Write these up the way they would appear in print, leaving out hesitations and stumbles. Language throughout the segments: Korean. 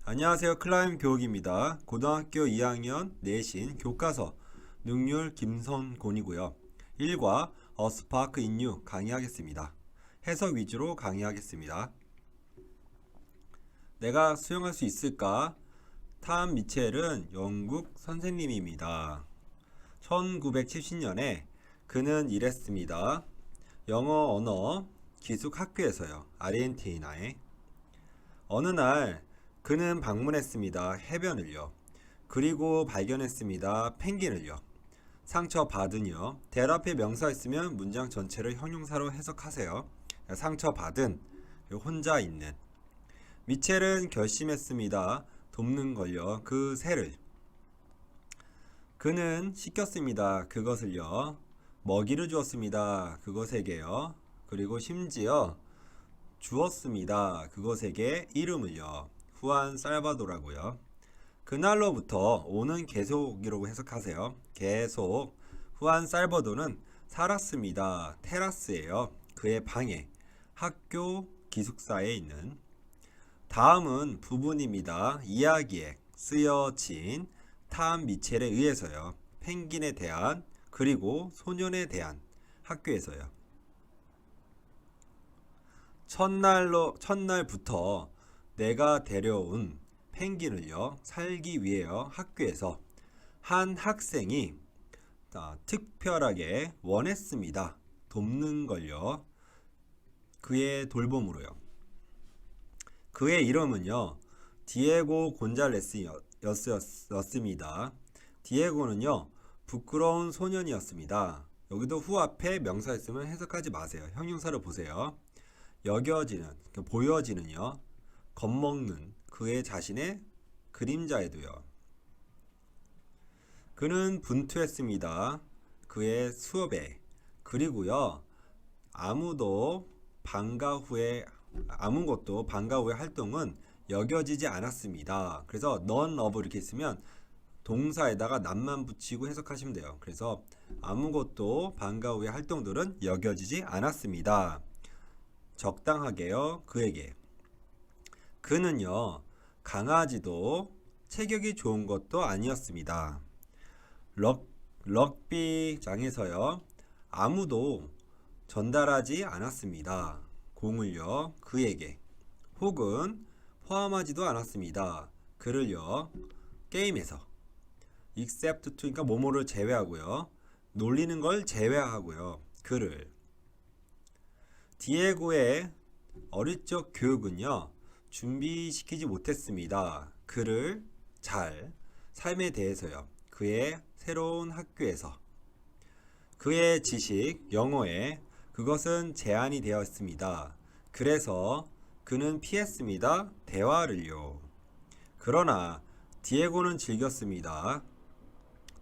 안녕하세요. 클라임 교육입니다. 고등학교 2학년 내신 교과서 능률 김선곤이고요. 1과 어스파크 인류 강의하겠습니다. 해석 위주로 강의하겠습니다. 내가 수영할 수 있을까? 탐 미첼은 영국 선생님입니다. 1970년에 그는 일했습니다. 영어 언어 기숙 학교에서요. 아르헨티나에. 어느 날 그는 방문했습니다. 해변을요. 그리고 발견했습니다. 펭귄을요. 상처받은요. 대 앞에 명사 있으면 문장 전체를 형용사로 해석하세요. 상처받은, 혼자 있는. 미첼은 결심했습니다. 돕는 걸요. 그 새를. 그는 시켰습니다. 그것을요. 먹이를 주었습니다. 그것에게요. 그리고 심지어 주었습니다. 그것에게 이름을요. 후안 살바도라고요. 그날로부터 오는 계속이라고 해석하세요. 계속. 후안 살바도는 살았습니다. 테라스예요. 그의 방에. 학교 기숙사에 있는. 다음은 부분입니다. 이야기에 쓰여진 탐 미첼에 의해서요. 펭귄에 대한 그리고 소년에 대한 학교에서요. 첫날부터 내가 데려온 펭귄을요 살기 위해요 학교에서 한 학생이 특별하게 원했습니다. 돕는 걸요. 그의 돌봄으로요. 그의 이름은요 디에고 곤잘레스였습니다. 디에고는요 부끄러운 소년이었습니다. 여기도 후 앞에 명사 있으면 해석하지 마세요. 형용사를 보세요. 여겨지는, 보여지는요. 겁먹는 그의 자신의 그림자에도요. 그는 분투했습니다. 그의 수업에. 그리고요. 아무것도 방과 후의 활동은 여겨지지 않았습니다. 그래서 none of 이렇게 있으면 동사에다가 남만 붙이고 해석하시면 돼요. 그래서 아무것도 방과 후의 활동들은 여겨지지 않았습니다. 적당하게요. 그에게. 그는요. 강아지도 체격이 좋은 것도 아니었습니다. 럭비장에서요. 아무도 전달하지 않았습니다. 공을요. 그에게. 혹은 포함하지도 않았습니다. 그를요. 게임에서. except to 그러니까 뭐뭐를 제외하고요. 놀리는 걸 제외하고요. 그를. 디에고의 어릴 적 교육은요. 준비시키지 못했습니다. 그를 잘 삶에 대해서요. 그의 새로운 학교에서 그의 지식 영어에 그것은 제한이 되었습니다. 그래서 그는 피했습니다. 대화를요. 그러나 디에고는 즐겼습니다.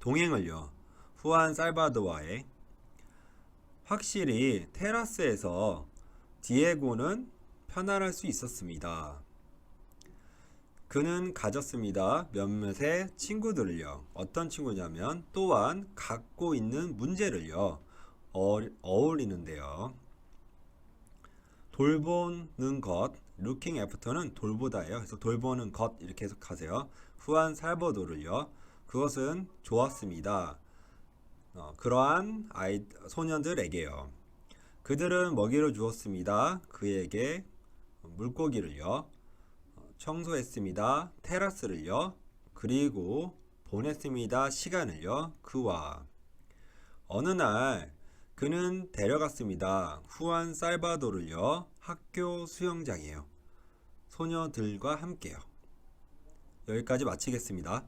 동행을요. 후안 살바도와의 확실히 테라스에서 디에고는 편안할 수 있었습니다. 그는 가졌습니다. 몇몇의 친구들을요. 어떤 친구냐면 또한 갖고 있는 문제를요. 어울리는데요. 돌보는 것, looking after는 돌보다예요. 그래서 돌보는 것 이렇게 해석하세요. 후안 살버도를요. 그것은 좋았습니다. 그러한 소년들에게요. 그들은 먹이를 주었습니다. 그에게 물고기를요. 청소했습니다. 테라스를요. 그리고 보냈습니다. 시간을요. 그와. 어느 날 그는 데려갔습니다. 후안 살바도를요. 학교 수영장이에요. 소녀들과 함께요. 여기까지 마치겠습니다.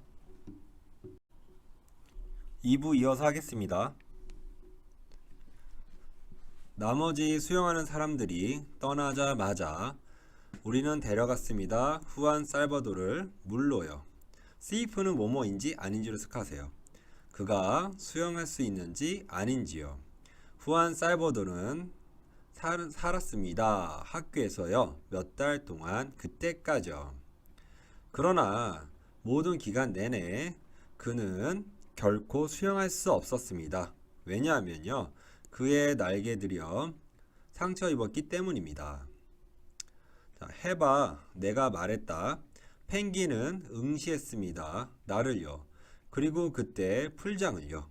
2부 이어서 하겠습니다. 나머지 수영하는 사람들이 떠나자마자 우리는 데려갔습니다. 후안 살바도를 물로요. 세이프는 뭐뭐인지 아닌지를 해석하세요. 그가 수영할 수 있는지 아닌지요. 후안 살바도는 살았습니다. 학교에서요. 몇 달 동안 그때까지요. 그러나 모든 기간 내내 그는 결코 수영할 수 없었습니다. 왜냐하면요. 그의 날개들이요. 상처 입었기 때문입니다. 자, 해봐. 내가 말했다. 펭귄은 응시했습니다. 나를요. 그리고 그때 풀장을요.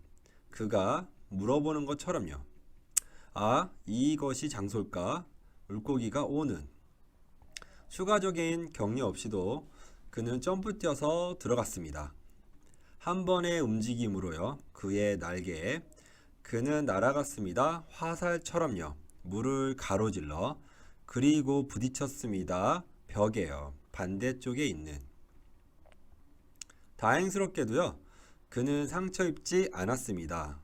그가 물어보는 것처럼요. 아, 이것이 장소일까? 물고기가 오는. 추가적인 격려 없이도 그는 점프 뛰어서 들어갔습니다. 한 번의 움직임으로요. 그의 날개에 그는 날아갔습니다. 화살처럼요. 물을 가로질러 그리고 부딪혔습니다. 벽에요. 반대쪽에 있는. 다행스럽게도요. 그는 상처 입지 않았습니다.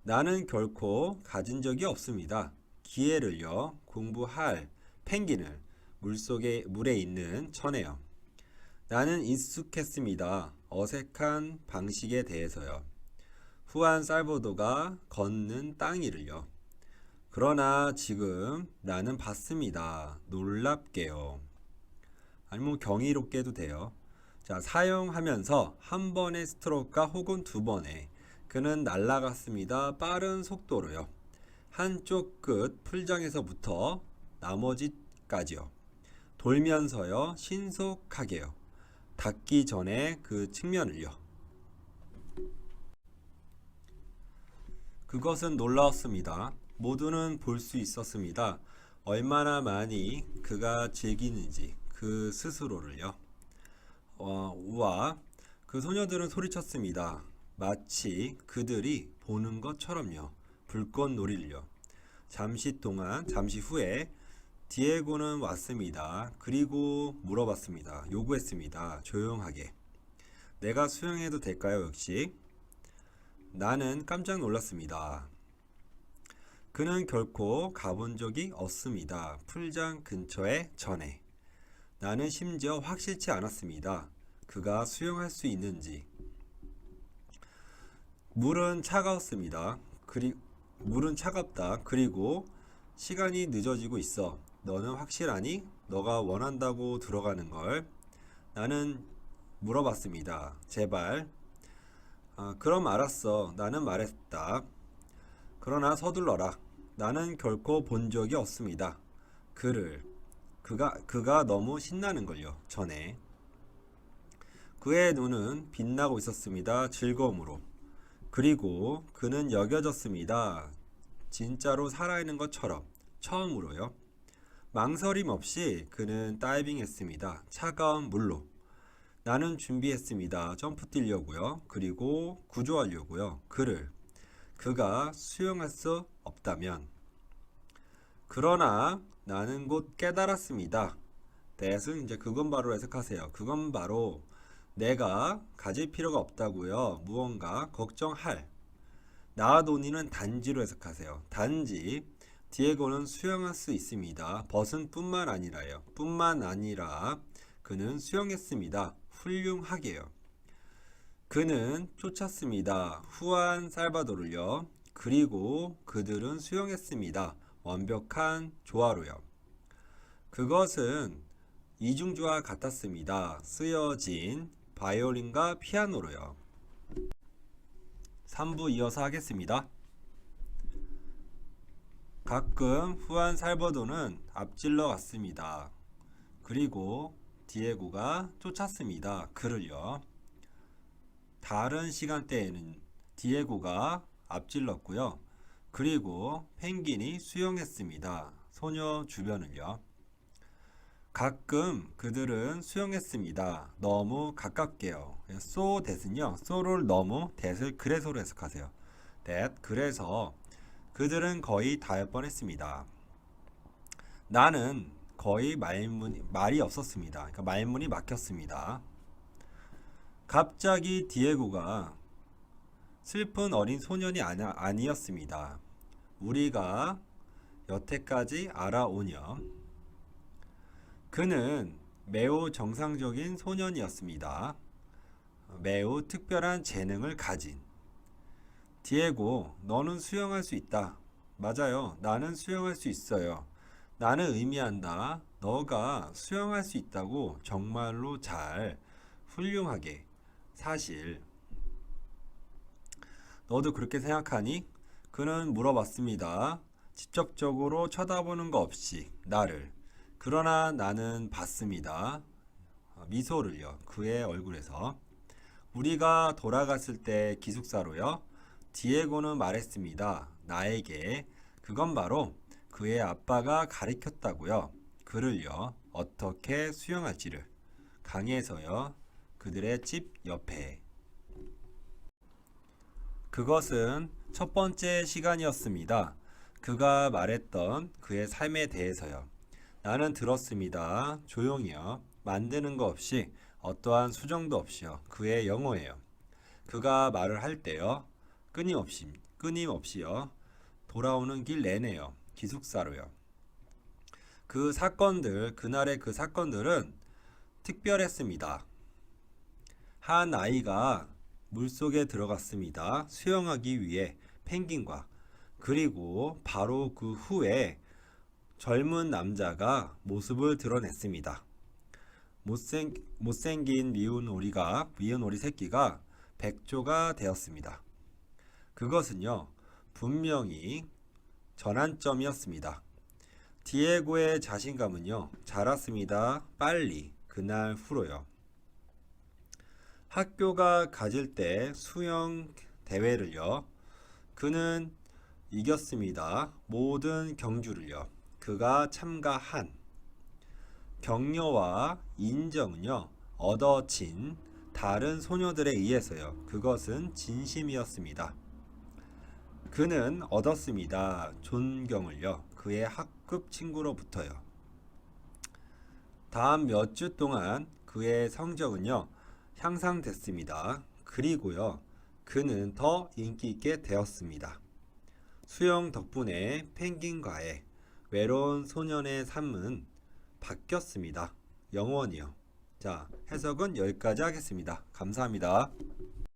나는 결코 가진 적이 없습니다. 기회를요. 공부할 펭귄을 물에 있는 천에요. 나는 익숙했습니다. 어색한 방식에 대해서요. 후안 살보도가 걷는 땅 위를요. 그러나 지금 나는 봤습니다. 놀랍게요. 아니면 경이롭게도 돼요. 자, 사용하면서 한 번의 스트로크가 혹은 두 번의 그는 날아갔습니다. 빠른 속도로요. 한쪽 끝 풀장에서부터 나머지까지요. 돌면서요. 신속하게요. 닿기 전에 그 측면을요. 그것은 놀라웠습니다. 모두는 볼 수 있었습니다. 얼마나 많이 그가 즐기는지 그 스스로를요. 우와, 그 소녀들은 소리쳤습니다. 마치 그들이 보는 것처럼요. 불꽃놀이를요. 잠시 후에 디에고는 왔습니다. 그리고 물어봤습니다. 요구했습니다. 조용하게. 내가 수영해도 될까요, 역시? 나는 깜짝 놀랐습니다. 그는 결코 가본 적이 없습니다. 풀장 근처에 전에. 나는 심지어 확실치 않았습니다. 그가 수영할 수 있는지. 물은 차가웠습니다. 물은 차갑다. 그리고 시간이 늦어지고 있어. 너는 확실하니? 너가 원한다고 들어가는 걸? 나는 물어봤습니다. 제발. 그럼 알았어. 나는 말했다. 그러나 서둘러라. 나는 결코 본 적이 없습니다. 그가 너무 신나는 걸요. 전에. 그의 눈은 빛나고 있었습니다. 즐거움으로. 그리고 그는 여겨졌습니다. 진짜로 살아있는 것처럼. 처음으로요. 망설임 없이 그는 다이빙했습니다. 차가운 물로. 나는 준비했습니다. 점프 뛰려고요. 그리고 구조하려고요. 그가 수영할 수 없다면. 그러나 나는 곧 깨달았습니다. that은 이제 그건 바로 해석하세요. 그건 바로 내가 가질 필요가 없다고요. 무언가 걱정할. 나아도니는 단지로 해석하세요. 단지 디에고는 수영할 수 있습니다. 벗은 뿐만 아니라요. 뿐만 아니라 그는 수영했습니다. 훌륭하게요. 그는 쫓았습니다. 후안 살바도를요. 그리고 그들은 수영했습니다. 완벽한 조화로요. 그것은 이중조와 같았습니다. 쓰여진 바이올린과 피아노로요. 3부 이어서 하겠습니다. 가끔 후안 살바도는 앞질러 갔습니다. 그리고 디에고가 쫓았습니다. 그를요. 다른 시간대에는 디에고가 앞질렀고요. 그리고 펭귄이 수영했습니다. 소녀 주변을요. 가끔 그들은 수영했습니다. 너무 가깝게요. so that은요. so를 너무 that을 그래서로 해석하세요. that 그래서 그들은 거의 닿을 뻔했습니다. 나는 거의 말이 없었습니다. 그러니까 말문이 막혔습니다. 갑자기 디에고가 슬픈 어린 소년이 아니었습니다. 우리가 여태까지 알아오녀. 그는 매우 정상적인 소년이었습니다. 매우 특별한 재능을 가진. 디에고, 너는 수영할 수 있다. 맞아요. 나는 수영할 수 있어요. 나는 의미한다. 너가 수영할 수 있다고 정말로 잘, 훌륭하게. 사실. 너도 그렇게 생각하니? 그는 물어봤습니다. 직접적으로 쳐다보는 거 없이 나를. 그러나 나는 봤습니다. 미소를요. 그의 얼굴에서 우리가 돌아갔을 때 기숙사로요. 디에고는 말했습니다. 나에게 그건 바로 그의 아빠가 가르쳤다고요. 그를요. 어떻게 수영할지를 강에서요. 그들의 집 옆에. 그것은 첫 번째 시간이었습니다. 그가 말했던 그의 삶에 대해서요. 나는 들었습니다. 조용히요. 만드는 거 없이 어떠한 수정도 없이요. 그의 영어예요. 그가 말을 할 때요. 끊임없이요. 돌아오는 길 내내요. 기숙사로요. 그날의 그 사건들은 특별했습니다. 한 아이가 물속에 들어갔습니다. 수영하기 위해 펭귄과 그리고 바로 그 후에 젊은 남자가 모습을 드러냈습니다. 못생긴 미운 오리 새끼가 백조가 되었습니다. 그것은요, 분명히 전환점이었습니다. 디에고의 자신감은요, 자랐습니다. 빨리, 그날 후로요. 학교가 가질 때 수영 대회를요, 그는 이겼습니다. 모든 경주를요, 그가 참가한 격려와 인정은요, 얻어진 다른 소녀들에 의해서요, 그것은 진심이었습니다. 그는 얻었습니다. 존경을요, 그의 학급 친구로부터요. 다음 몇 주 동안 그의 성적은요, 향상됐습니다. 그리고요, 그는 더 인기 있게 되었습니다. 수영 덕분에 펭귄과의 외로운 소년의 삶은 바뀌었습니다. 영원히요. 자, 해석은 여기까지 하겠습니다. 감사합니다.